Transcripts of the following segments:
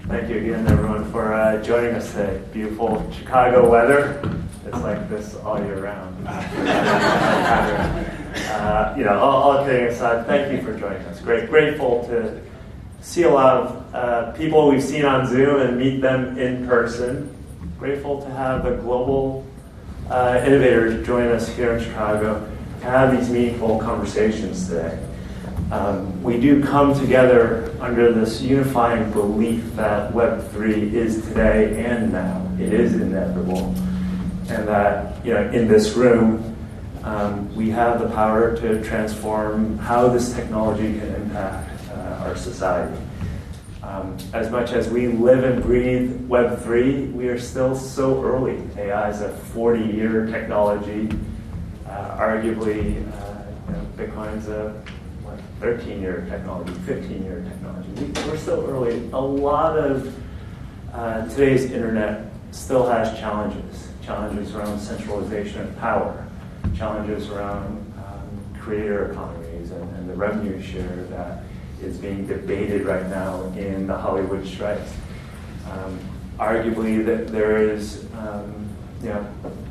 Thank you again, everyone, for joining us today. Beautiful Chicago weather. It's like this all year round. All kidding aside, thank you for joining us. Grateful to see a lot of people we've seen on Zoom and meet them in person. Grateful to have the global innovators join us here in Chicago to have these meaningful conversations today. We do come together under this unifying belief that Web3 is today and now. It is inevitable. And that, in this room, we have the power to transform how this technology can impact our society. As much as we live and breathe Web3, we are still so early. AI is a 40-year technology. Arguably, Bitcoin's a 13-year technology, 15-year technology. We're still early. A lot of today's internet still has challenges around centralization of power, challenges around creator economies and the revenue share that is being debated right now in the Hollywood strikes. Arguably, that there is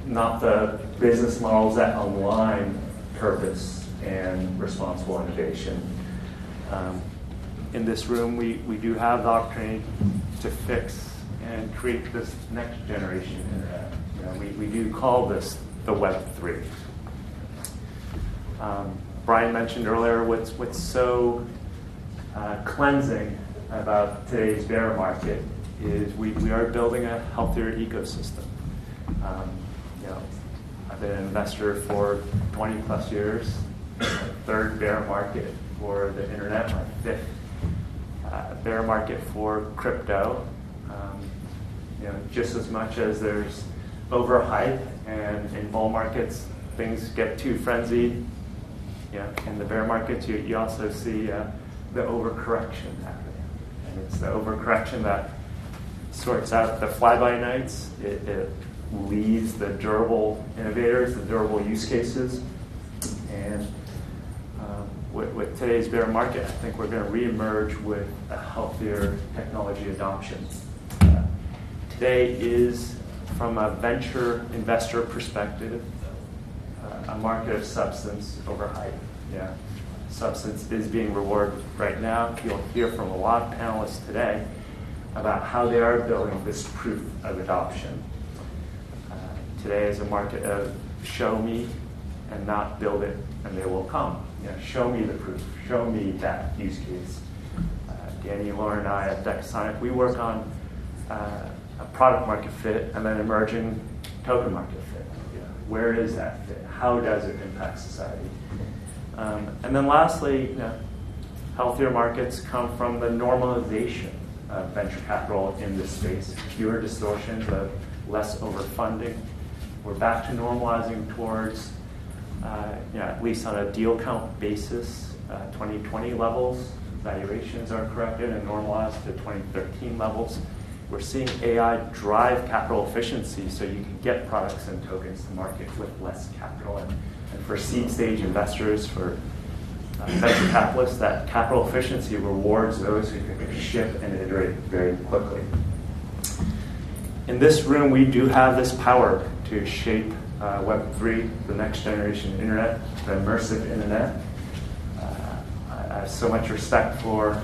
not the business models that align purpose and responsible innovation. In this room, we do have the opportunity to fix and create this next generation internet. We do call this the Web3. Brian mentioned earlier what's so cleansing about today's bear market is we are building a healthier ecosystem. I've been an investor for 20 plus years, third bear market for the internet, my fifth bear market for crypto. Just as much as there's overhype and in bull markets things get too frenzied, in the bear markets you also see the overcorrection happening. And it's the overcorrection that sorts out the fly-by-nights. It leaves the durable innovators, the durable use cases. And with today's bear market, I think we're going to reemerge with a healthier technology adoption. Today is, from a venture investor perspective, a market of substance over hype. Substance is being rewarded right now. You'll hear from a lot of panelists today about how they are building this proof of adoption. Today is a market of show me and not build it, and they will come. Show me the proof. Show me that use case. Danny, Lauren, and I at Decasonic, we work on a product market fit and then emerging token market fit. Where is that fit? How does it impact society? And then lastly, healthier markets come from the normalization of venture capital in this space. Fewer distortions, less overfunding. We're back to normalizing towards, at least on a deal count basis, 2020 levels. Valuations are corrected and normalized to 2013 levels. We're seeing AI drive capital efficiency so you can get products and tokens to market with less capital. And for seed stage investors, for venture capitalists, that capital efficiency rewards those who can ship and iterate very quickly. In this room, we do have this power to shape Web3, the next generation internet, the immersive internet. I have so much respect for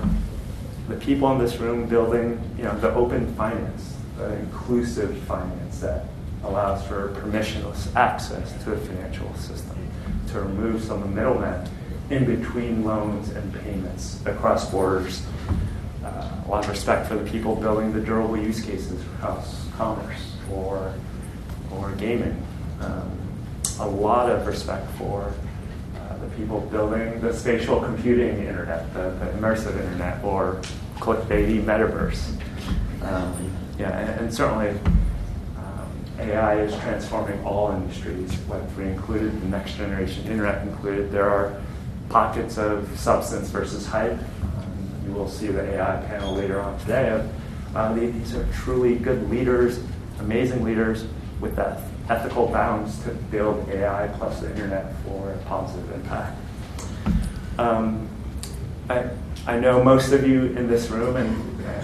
the people in this room building, the open finance, the inclusive finance that allows for permissionless access to the financial system, to remove some of the middlemen in between loans and payments across borders. A lot of respect for the people building the durable use cases across commerce or gaming. A lot of respect for the people building the spatial computing internet, the immersive internet, or clickbaity metaverse. And certainly AI is transforming all industries, Web3 included, the next generation internet included. There are pockets of substance versus hype. You will see the AI panel later on today. These are truly good leaders, amazing leaders with that ethical bounds to build AI plus the internet for a positive impact. I know most of you in this room, and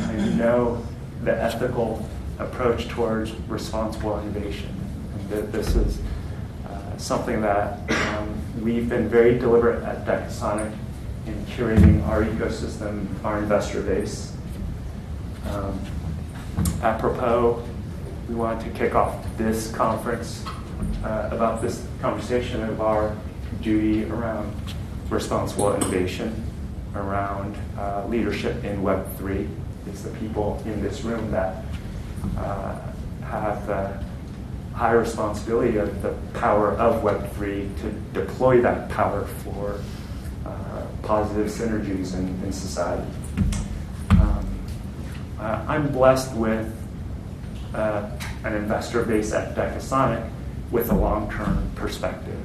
I know the ethical approach towards responsible innovation. And this is something that we've been very deliberate at Decasonic in curating our ecosystem, our investor base. Apropos, we wanted to kick off this conference about this conversation of our duty around responsible innovation, around leadership in Web3. It's the people in this room that have the high responsibility of the power of Web3 to deploy that power for positive synergies in society. I'm blessed with an investor base at Decasonic with a long-term perspective.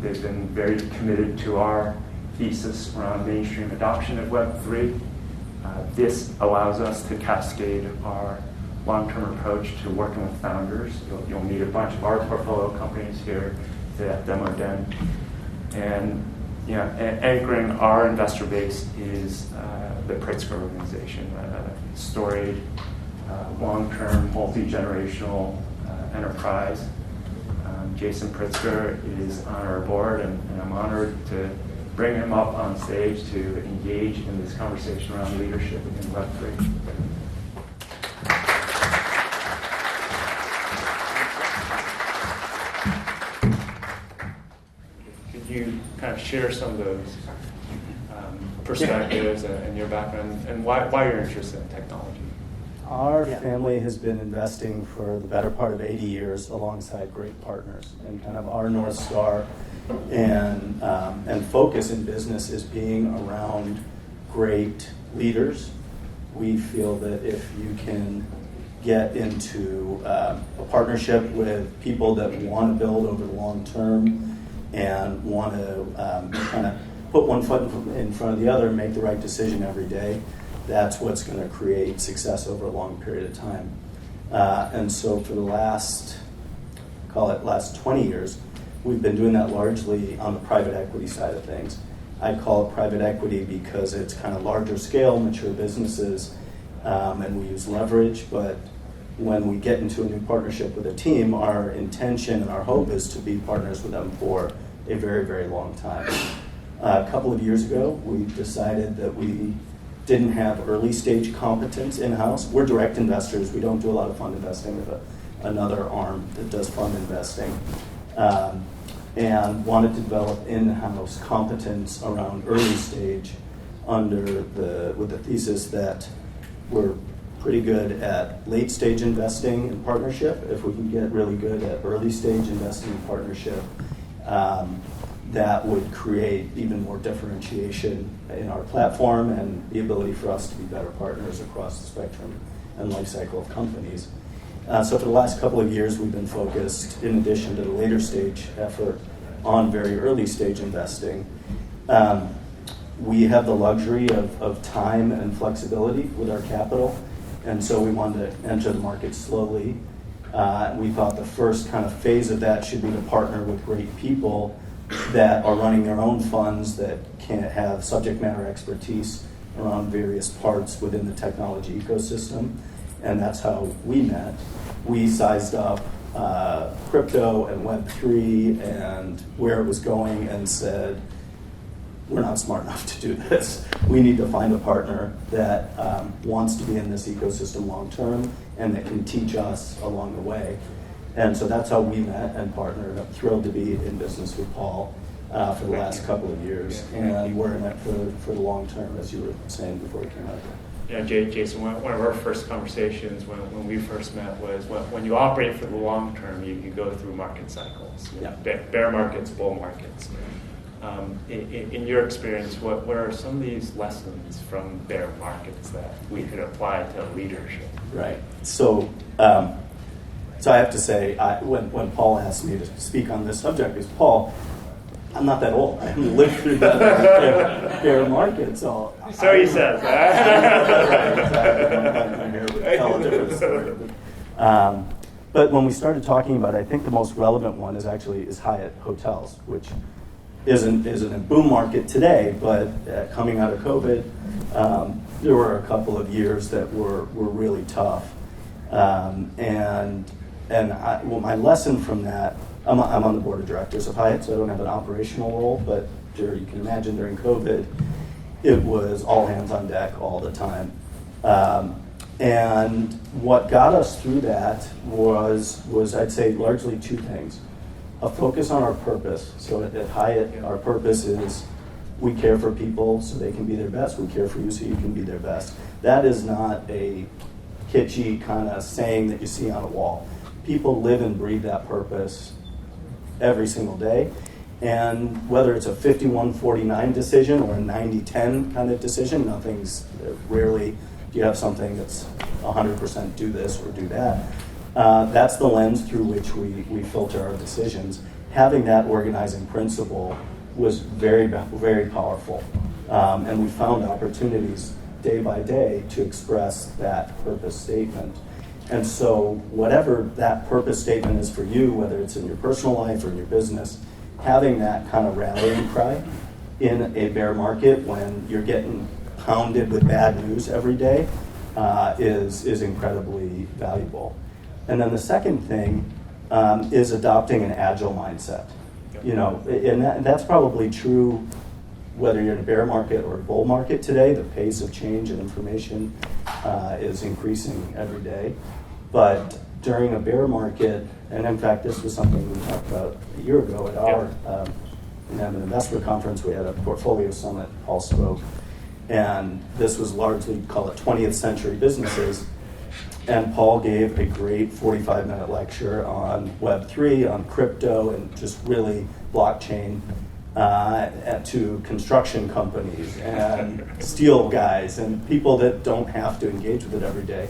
They've been very committed to our thesis around mainstream adoption of Web3. This allows us to cascade our long-term approach to working with founders. You'll meet a bunch of our portfolio companies here at Demo Den. And anchoring our investor base is the Pritzker organization, a storied, long-term, multi-generational enterprise. Jason Pritzker is on our board, and I'm honored to bring him up on stage to engage in this conversation around leadership in Web3. Could you kind of share some of those perspectives and your background and why you're interested in technology? Our family has been investing for the better part of 80 years alongside great partners, and kind of our North Star and focus in business is being around great leaders. We feel that if you can get into a partnership with people that want to build over the long term and want to kind of put one foot in front of the other and make the right decision every day, that's what's going to create success over a long period of time. And so for the last 20 years, we've been doing that largely on the private equity side of things. I call it private equity because it's kind of larger scale, mature businesses, and we use leverage. But when we get into a new partnership with a team, our intention and our hope is to be partners with them for a very, very long time. A couple of years ago, we decided that we didn't have early stage competence in-house. We're direct investors. We don't do a lot of fund investing. We have another arm that does fund investing. And wanted to develop in-house competence around early stage with the thesis that we're pretty good at late stage investing in partnership. If we can get really good at early stage investing in partnership, that would create even more differentiation in our platform and the ability for us to be better partners across the spectrum and life cycle of companies. So for the last couple of years, we've been focused, in addition to the later stage effort, on very early stage investing. We have the luxury of time and flexibility with our capital, and so we wanted to enter the market slowly. We thought the first kind of phase of that should be to partner with great people that are running their own funds that can have subject matter expertise around various parts within the technology ecosystem, and that's how we met. We sized up crypto and Web3 and where it was going and said, we're not smart enough to do this. We need to find a partner that wants to be in this ecosystem long term and that can teach us along the way. And so that's how we met and partnered. I'm thrilled to be in business with Paul for the last couple of years. And we're in it for the long term, as you were saying before we came out here. Yeah, Jason, one of our first conversations when we first met was when you operate for the long term, you go through market cycles, bear markets, bull markets. In your experience, what are some of these lessons from bear markets that we could apply to leadership? Right. So I have to say, when Paul asked me to speak on this subject, because Paul, I'm not that old. I haven't lived through the bear market, so he says. Right, exactly. I'm here to tell a different story. But when we started talking about it, I think the most relevant one is Hyatt Hotels, which isn't a boom market today, but coming out of COVID, there were a couple of years that were really tough. Well, my lesson from that, I'm on the board of directors of Hyatt, so I don't have an operational role, but you can imagine during COVID, it was all hands on deck all the time. And what got us through that was I'd say largely two things. A focus on our purpose. So at Hyatt, our purpose is we care for people so they can be their best. We care for you so you can be their best. That is not a kitschy kind of saying that you see on a wall. People live and breathe that purpose every single day. And whether it's a 51-49 decision or a 90-10 kind of decision, rarely do you have something that's 100% do this or do that. That's the lens through which we filter our decisions. Having that organizing principle was very, very powerful. And we found opportunities day by day to express that purpose statement. And so whatever that purpose statement is for you, whether it's in your personal life or in your business, having that kind of rallying cry in a bear market when you're getting pounded with bad news every day is incredibly valuable. And then the second thing is adopting an agile mindset. And that's probably true whether you're in a bear market or a bull market today. The pace of change and information is increasing every day. But during a bear market, and in fact, this was something we talked about a year ago at our an investor conference. We had a portfolio summit. Paul spoke, and this was largely, call it 20th century businesses. And Paul gave a great 45-minute lecture on Web3, on crypto, and just really blockchain to construction companies and steel guys and people that don't have to engage with it every day.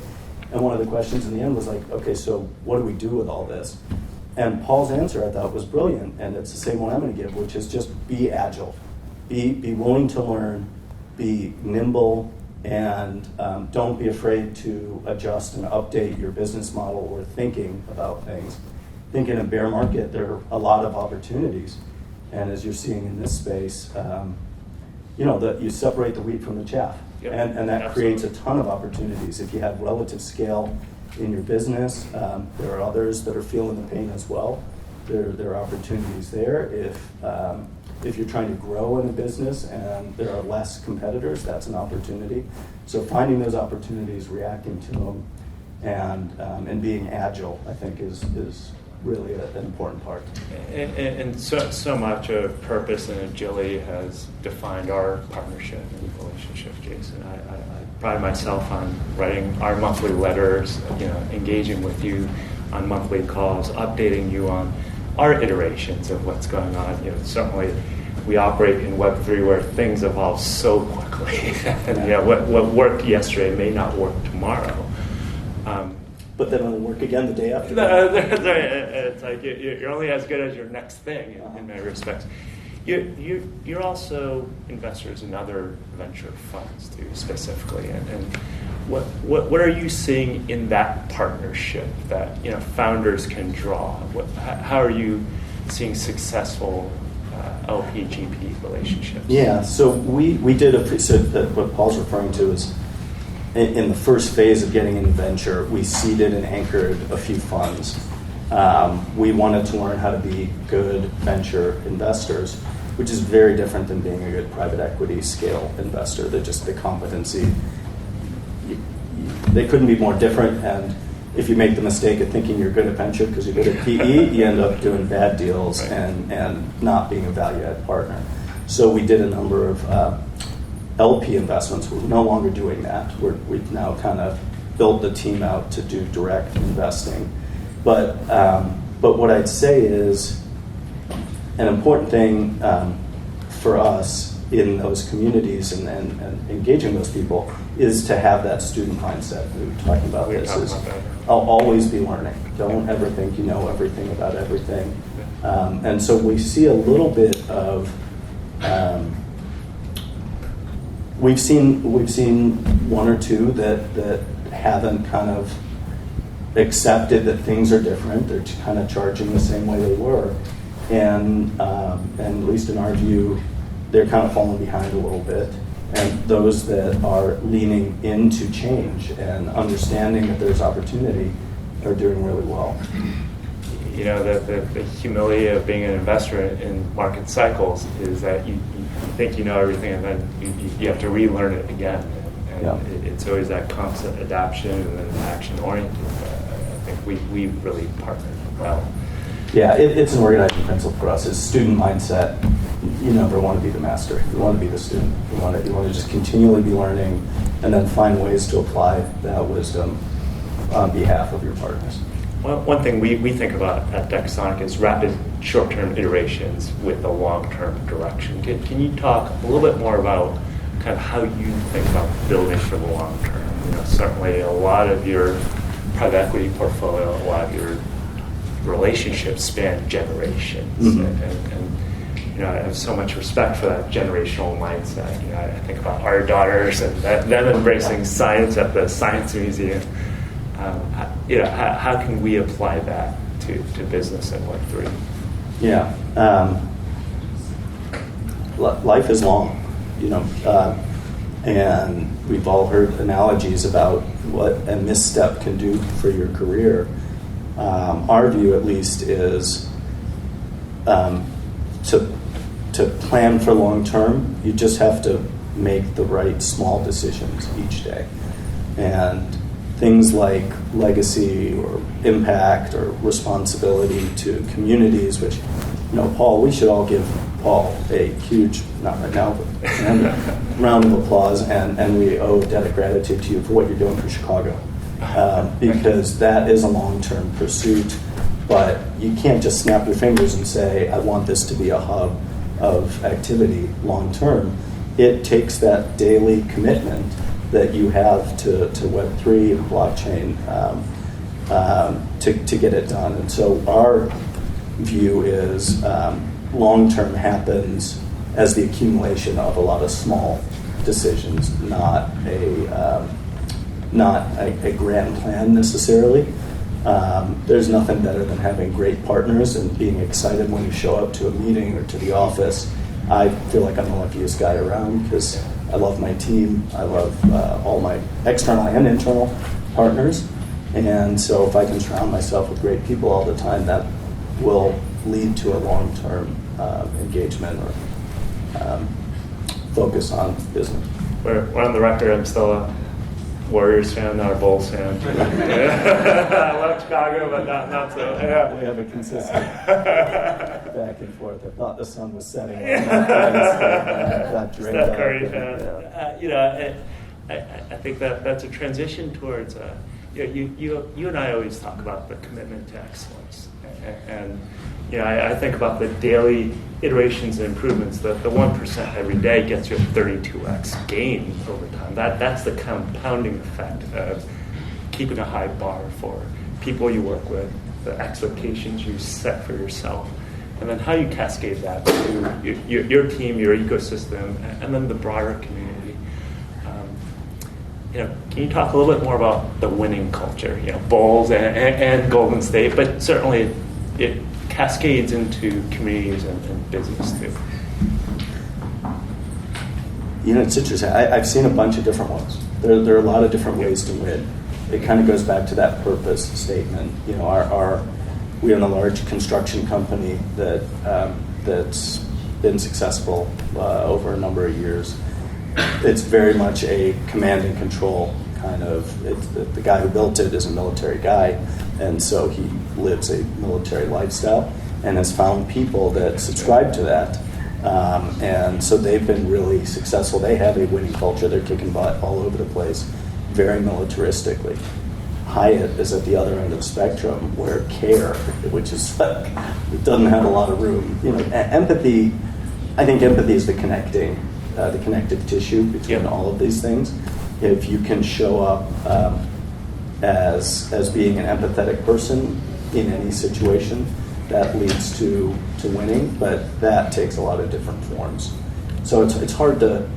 And one of the questions in the end was like, okay, so what do we do with all this? And Paul's answer, I thought, was brilliant, and it's the same one I'm going to give, which is just be agile. Be willing to learn, be nimble, and don't be afraid to adjust and update your business model or thinking about things. I think in a bear market, there are a lot of opportunities. And as you're seeing in this space, that you separate the wheat from the chaff. Yep. And that Absolutely. creates a ton of opportunities. If you have relative scale in your business, there are others that are feeling the pain as well. There are opportunities there. If you're trying to grow in a business and there are less competitors, that's an opportunity. So finding those opportunities, reacting to them, and being agile, I think, is really an important part. And so much of purpose and agility has defined our partnership and relationship, Jason. I pride myself on writing our monthly letters, engaging with you on monthly calls, updating you on our iterations of what's going on. Certainly we operate in Web3 where things evolve so quickly. And what worked yesterday may not work tomorrow. But then it'll work again the day after. It's like you're only as good as your next thing in many respects. You're also investors in other venture funds too, specifically, and what are you seeing in that partnership that founders can draw? How are you seeing successful LP-GP relationships? Yeah, so we did what Paul's referring to is in the first phase of getting into venture, we seeded and anchored a few funds. We wanted to learn how to be good venture investors, which is very different than being a good private equity scale investor. They're just the competency. They couldn't be more different, and if you make the mistake of thinking you're good at venture because you're good at PE, you end up doing bad deals and not being a value-add partner. So we did a number of LP investments. We're no longer doing that. We've now kind of built the team out to do direct investing. But what I'd say is an important thing for us in those communities and engaging those people is to have that student mindset. We were talking about this. I'll always be learning. Don't ever think you know everything about everything. And so we see a little bit of we've seen one or two that haven't kind of accepted that things are different. They're kind of charging the same way they were, and at least in our view, they're kind of falling behind a little bit. And those that are leaning into change and understanding that there's opportunity are doing really well. You know, the humility of being an investor in market cycles is that you think you know everything, and then you have to relearn it again. And it's always that constant adaptation and then action-oriented. I think we really partnered well. Yeah, it's an organizing principle for us. It's student mindset. You never want to be the master. You want to be the student. You want to just continually be learning, and then find ways to apply that wisdom on behalf of your partners. Well, one thing we think about at Decasonic is rapid short-term iterations with a long-term direction. Can you talk a little bit more about kind of how you think about building for the long term? You know, certainly a lot of your private equity portfolio, a lot of your relationships span generations, and you know, I have so much respect for that generational mindset. You know, I think about our daughters and them embracing science at the Science Museum. You know, how can we apply that to business and Web3? Yeah, life is long, you know, and we've all heard analogies about what a misstep can do for your career. Our view, at least, is to plan for long term. You just have to make the right small decisions each day, and things like legacy or impact or responsibility to communities, which, you know, Paul, we should all give Paul a huge, not right now, but round of applause, and we owe a debt of gratitude to you for what you're doing for Chicago, because that is a long-term pursuit, but you can't just snap your fingers and say, I want this to be a hub of activity long-term. It takes that daily commitment that you have to Web3 and blockchain to get it done. And so our view is long-term happens as the accumulation of a lot of small decisions, not a grand plan necessarily. There's nothing better than having great partners and being excited when you show up to a meeting or to the office. I feel like I'm the luckiest guy around because I love my team. I love all my external and internal partners. And so if I can surround myself with great people all the time, that will lead to a long-term engagement or focus on business. We're on the record. I'm still a Warriors fan, not a Bulls fan. I love Chicago, but not so. Yeah. We have a consistent back and forth. I thought the sun was setting. Steph Curry fan. You know, I think that's a transition towards. You and I always talk about the commitment to excellence, and you know, I think about the daily iterations and improvements. The 1% every day gets you a 32x gain over time. That's the compounding effect of keeping a high bar for people you work with, the expectations you set for yourself, and then how you cascade that to your team, your ecosystem, and then the broader community. You know, can you talk a little bit more about the winning culture? You know, Bulls and Golden State, but certainly it cascades into communities and business too. You know, it's interesting. I've seen a bunch of different ones. There are a lot of different ways to win. It kind of goes back to that purpose statement. You know, we own a large construction company that's been successful over a number of years. It's very much a command and control kind of. The guy who built it is a military guy, and so he lives a military lifestyle and has found people that subscribe to that. And so they've been really successful. They have a winning culture. They're kicking butt all over the place, very militaristically. Hyatt is at the other end of the spectrum, where care, which is like, it doesn't have a lot of room. You know, empathy. I think empathy is the connective tissue between all of these things. If you can show up as being an empathetic person in any situation, that leads to winning, but that takes a lot of different forms. So it's hard to,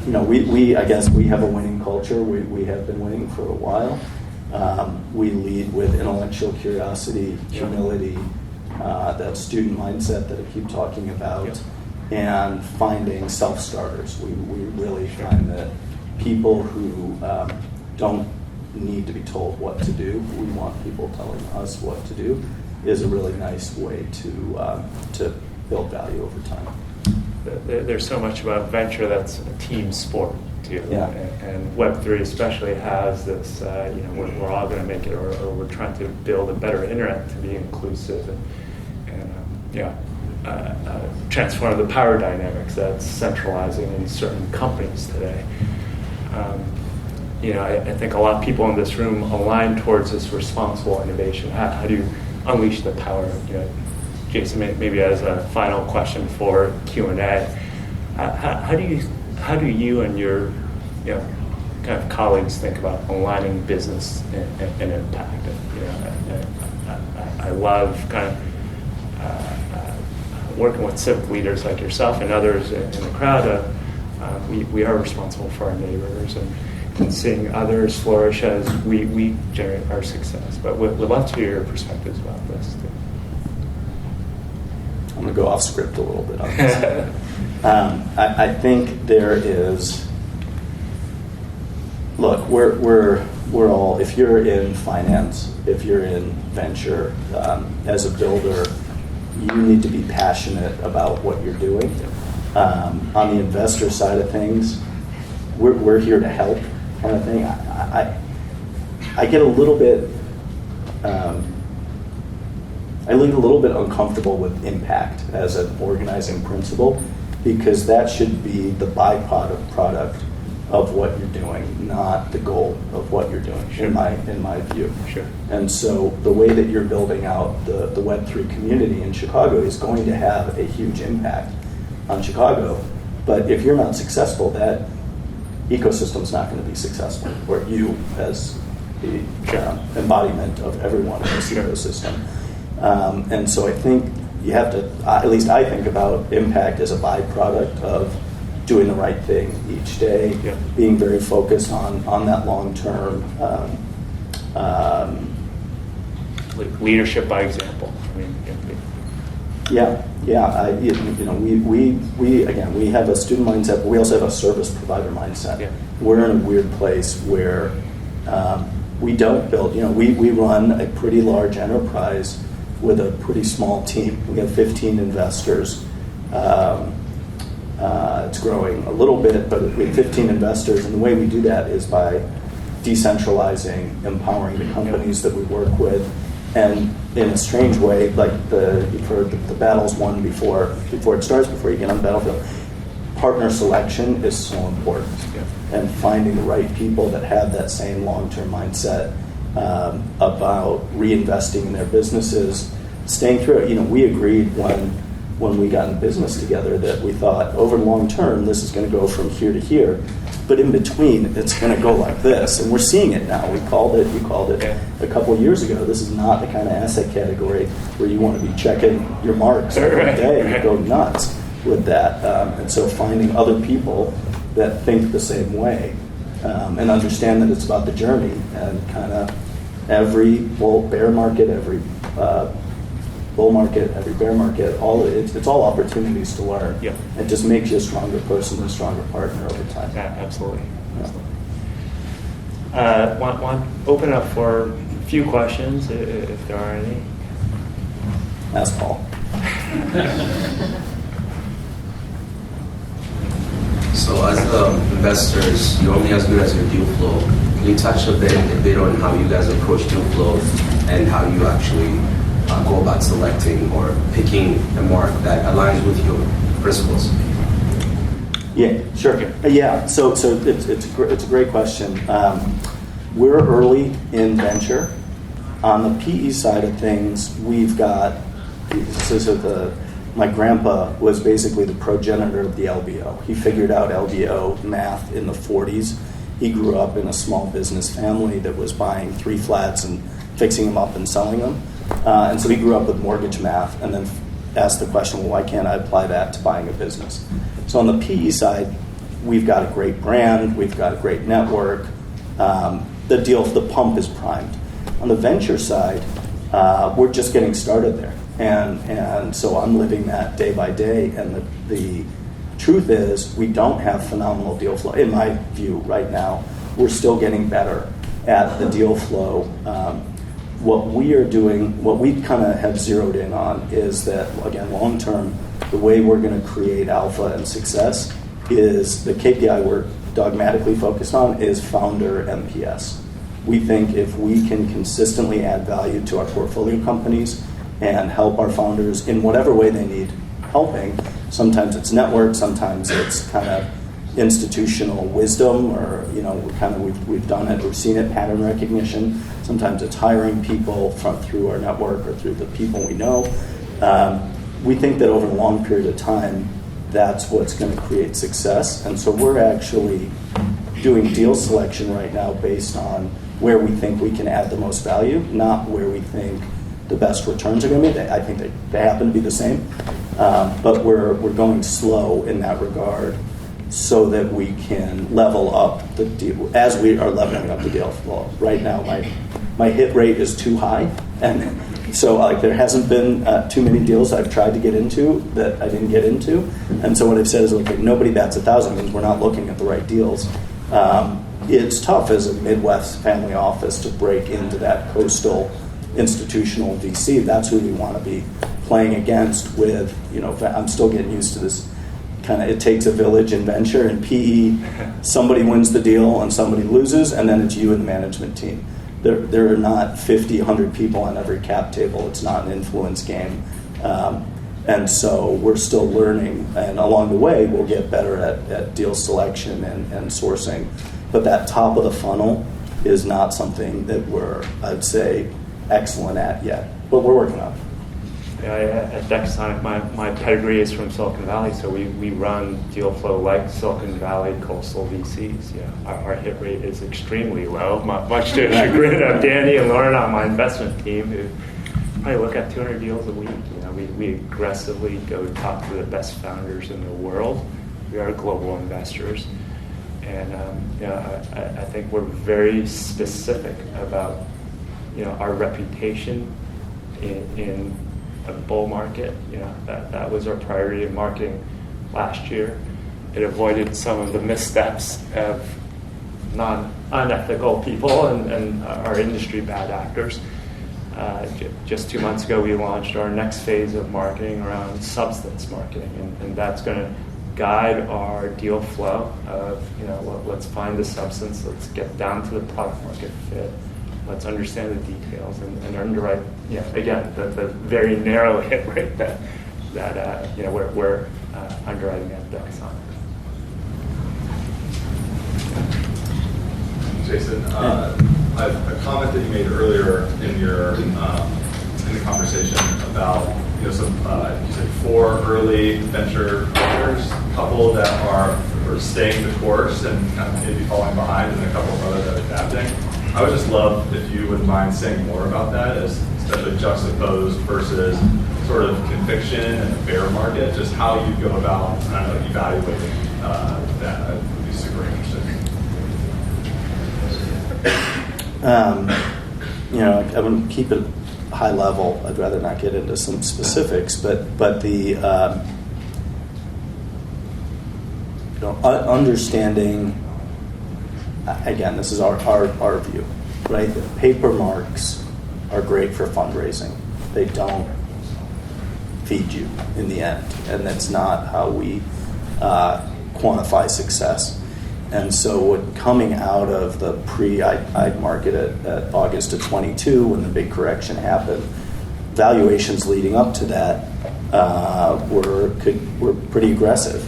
you know, I guess we have a winning culture. We have been winning for a while. We lead with intellectual curiosity, humility, that student mindset that I keep talking about. and finding self-starters. We really find that people who don't need to be told what to do, we want people telling us what to do, is a really nice way to build value over time. There's so much about venture that's a team sport too, yeah. and Web3 especially has this. We're all going to make it, or we're trying to build a better internet to be inclusive and transform the power dynamics that's centralizing in certain companies today. I think a lot of people in this room align towards this responsible innovation. How do you unleash the power? Jason, maybe as a final question for Q&A, how do you and your kind of colleagues think about aligning business and impact? I love kind of working with civic leaders like yourself and others in the crowd. We are responsible for our neighbors and seeing others flourish as we generate our success. But we'd love to hear your perspectives about this too. I'm going to go off script a little bit on this. I think there is. Look, we're all. If you're in finance, if you're in venture, as a builder, you need to be passionate about what you're doing. On the investor side of things, we're here to help, kind of thing. I get a little bit. I lean a little bit uncomfortable with impact as an organizing principle, because that should be the byproduct of what you're doing, not the goal of what you're doing. Sure. in my view. Sure. And so the way that you're building out the Web3 community in Chicago is going to have a huge impact on Chicago. But if you're not successful, that ecosystem's not going to be successful, or you as the embodiment of everyone in this ecosystem. And so I think you have to, at least I think about impact as a byproduct of doing the right thing each day, being very focused on that long-term. Leadership by example. I mean, we have a student mindset, but we also have a service provider mindset. Yeah. We're in a weird place where we don't build. We run a pretty large enterprise with a pretty small team. We have 15 investors. It's growing a little bit, but we have 15 investors, and the way we do that is by decentralizing, empowering the companies that we work with, and in a strange way, like you've heard the battle's won before it starts, before you get on the battlefield. Partner selection is so important, and finding the right people that have that same long-term mindset about reinvesting in their businesses, staying through it. We agreed when we got in business together that we thought over the long term this is going to go from here to here, but in between it's going to go like this, and we're seeing it now. You called it a couple of years ago. This is not the kind of asset category where you want to be checking your marks every day. You go nuts with that, and so finding other people that think the same way and understand that it's about the journey, and kind of every bear market, every bull market, every bear market, it's all opportunities to learn. Yeah. It just makes you a stronger person, a stronger partner over time. Yeah, absolutely. Want to open up for a few questions, if there are any. Ask Paul. So as investors, you're only as good as your deal flow. Can you touch a bit on how you guys approach deal flow and how you actually go about selecting or picking a mark that aligns with your principles? Yeah, sure. Yeah, so it's a great question. We're early in venture. On the PE side of things, we've got my grandpa was basically the progenitor of the LBO. He figured out LBO math in the 40s. He grew up in a small business family that was buying 3 flats and fixing them up and selling them. And so he grew up with mortgage math, and then asked the question, well, why can't I apply that to buying a business? So on the PE side, we've got a great brand, we've got a great network. The pump is primed. On the venture side, we're just getting started there. And so I'm living that day by day, and the truth is we don't have phenomenal deal flow. In my view right now, we're still getting better at the deal flow. What we are doing, what we kind of have zeroed in on is that, again, long term, the way we're going to create alpha and success is the KPI we're dogmatically focused on is founder NPS. We think if we can consistently add value to our portfolio companies and help our founders in whatever way they need helping, sometimes it's network, sometimes it's kind of institutional wisdom, or we've done it, we've seen it, pattern recognition. Sometimes it's hiring people through our network or through the people we know. We think that over a long period of time, that's what's going to create success. And so we're actually doing deal selection right now based on where we think we can add the most value, not where we think the best returns are going to be. I think they happen to be the same, but we're going slow in that regard, so that we can level up the deal as we are leveling up the deal flow. Right now, my hit rate is too high, and so there hasn't been too many deals I've tried to get into that I didn't get into. And so what I've said is, nobody bats 1,000 means we're not looking at the right deals. It's tough as a Midwest family office to break into that coastal institutional VC. That's who we want to be playing against with, I'm still getting used to this kind of, it takes a village in venture. In PE, somebody wins the deal and somebody loses, and then it's you and the management team. There are not 50, 100 people on every cap table. It's not an influence game. And so we're still learning, and along the way, we'll get better at deal selection and sourcing. But that top of the funnel is not something that we're, I'd say, excellent at yet. But we're working on it. Yeah, at Decasonic, my pedigree is from Silicon Valley, so we run deal flow like Silicon Valley coastal VCs. Yeah, our hit rate is extremely low, much to the chagrin of Danny and Lauren on my investment team, who probably look at 200 deals a week. We aggressively go talk to the best founders in the world. We are global investors, and I think we're very specific about our reputation in a bull market. That was our priority in marketing last year. It avoided some of the missteps of unethical people and our industry bad actors. Just 2 months ago, we launched our next phase of marketing around substance marketing, and that's going to guide our deal flow of, let's find the substance, let's get down to the product market fit, let's understand the details and underwrite, again, the very narrow hit rate that we're underwriting at Decasonic. Jason, a comment that you made earlier in your in the conversation about you said 4 early venture partners, a couple that are staying the course and kind of maybe falling behind, and a couple of others that are adapting. I would just love if you wouldn't mind saying more about that, as especially juxtaposed versus sort of conviction and a bear market, just how you go about evaluating that. I would be super interested. I would keep it high level. I'd rather not get into some specifics, but the understanding. Again, this is our view, right? The paper marks are great for fundraising. They don't feed you in the end, and that's not how we quantify success. And so coming out of the pre-IPO market at August of 22, when the big correction happened, valuations leading up to that were pretty aggressive.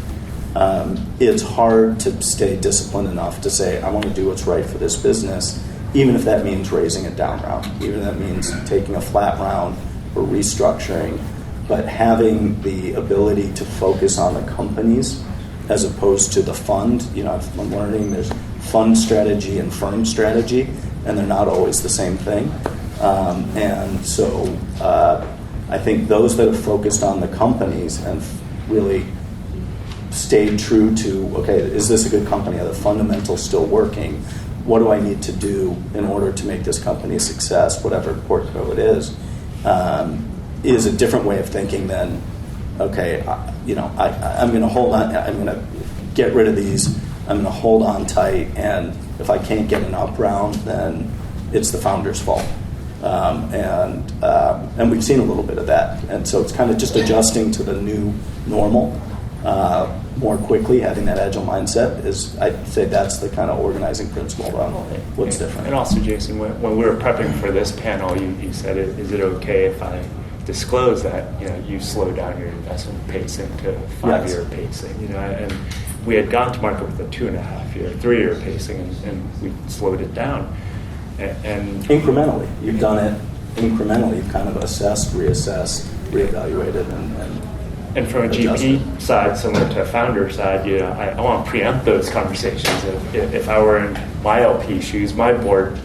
It's hard to stay disciplined enough to say, I want to do what's right for this business, even if that means raising a down round, even if that means taking a flat round or restructuring. But having the ability to focus on the companies as opposed to the fund. I'm learning there's fund strategy and firm strategy, and they're not always the same thing. And so I think those that have focused on the companies and really stayed true to, okay, is this a good company? Are the fundamentals still working? What do I need to do in order to make this company a success, whatever portfolio it is? is a different way of thinking than, okay, I'm going to hold on, I'm going to get rid of these, I'm going to hold on tight, and if I can't get an up round, then it's the founder's fault. And we've seen a little bit of that. And so it's kind of just adjusting to the new normal more quickly, having that agile mindset is, I'd say that's the kind of organizing principle around what's different. And also, Jason, when we were prepping for this panel, you said, is it okay if I disclose that you slow down your investment pacing to 5-year pacing? And we had gone to market with a 2.5-year, 3-year pacing, and we slowed it down. And incrementally, you've done it incrementally. You've kind of assessed, reassessed, reevaluated, and from a GP side, similar to a founder side, I want to preempt those conversations. If I were in my LP shoes, my board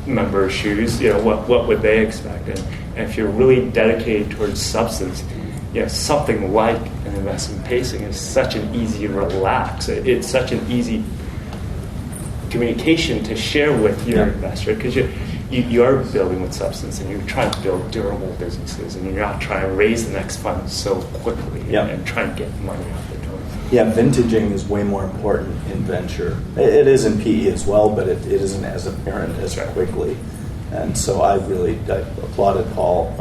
member's shoes, what would they expect? And if you're really dedicated towards substance, something like an investment pacing is such an easy relax. It's such an easy communication to share with your investor, because you are building with substance, and you're trying to build durable businesses, and you're not trying to raise the next fund so quickly and try and get money out the door. Yeah, vintaging is way more important in venture. It is in PE as well, but it isn't as apparent as quickly. And so I applauded Paul,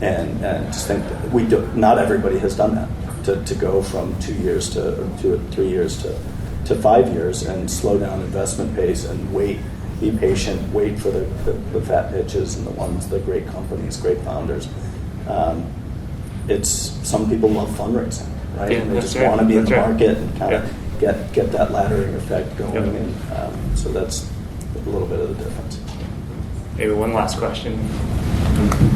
and just think that not everybody has done that, to go from 2 years to 3 years to 5 years and slow down investment pace and wait, be patient, wait for the fat pitches and the great companies, great founders. Some people love fundraising, right? Yeah, And they just right. want to be in the That's right. market and kind of get that laddering effect going. And so that's a little bit of the difference. Maybe one last question.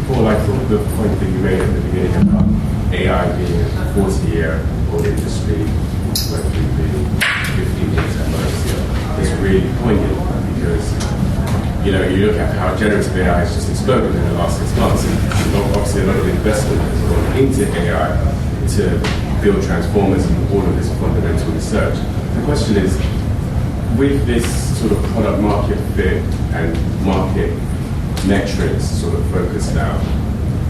Paul, I thought the point that you made at the beginning about AI being a 40-year-old industry, Web3 being 15 years at most, is really poignant, because you look at how generative AI has just exploded in the last 6 months, and obviously a lot of investment has gone into AI to build transformers and all of this fundamental research. The question is, with this sort of product market fit and market metrics sort of focused now,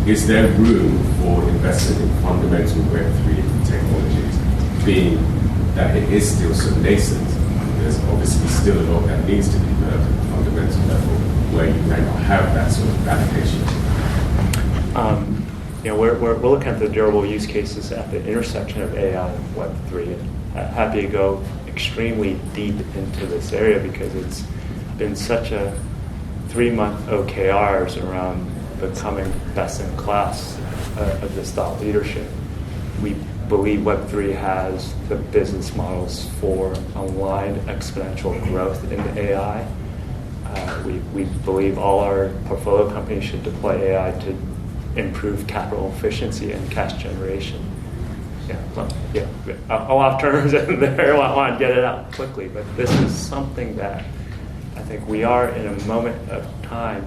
is there room for investment in fundamental Web3 technologies, being that it is still so nascent? There's obviously still a lot that needs to be developed at the fundamental level where you may not have that sort of validation. We're looking at the durable use cases at the intersection of AI and Web3. And happy to go extremely deep into this area, because it's been such a 3-month OKRs around becoming best in class of this thought leadership. We believe Web3 has the business models for aligned exponential growth in AI. We believe all our portfolio companies should deploy AI to improve capital efficiency and cash generation. I'll have terms in there. I want to get it out quickly, but this is something that I think we are in a moment of time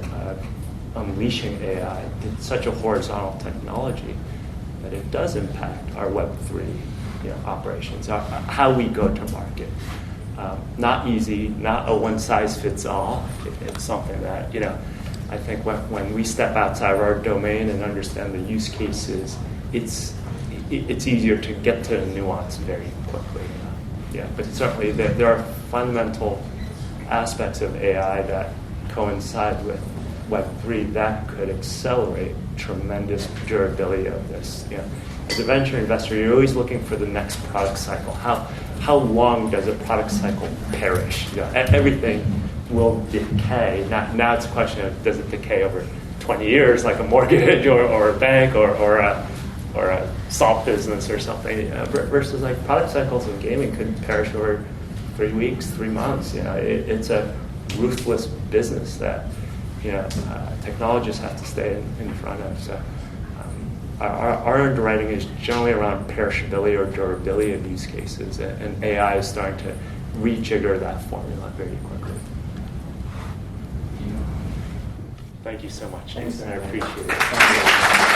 unleashing AI. It's such a horizontal technology that it does impact our Web3 operations, how we go to market. Not easy, not a one-size-fits-all. It's something that, I think when we step outside of our domain and understand the use cases, it's easier to get to the nuance very quickly. But certainly there are fundamental aspects of AI that coincide with Web3 that could accelerate tremendous durability of this. As a venture investor, you're always looking for the next product cycle. How long does a product cycle perish? Everything will decay. Now it's a question of, does it decay over 20 years, like a mortgage or a bank or a salt business or something, versus like product cycles of gaming could perish over 3 weeks, 3 months. It's a ruthless business that technologists have to stay in front of. So our underwriting is generally around perishability or durability of use cases, and AI is starting to rejigger that formula very quickly. Thank you so much, Jason. I appreciate it.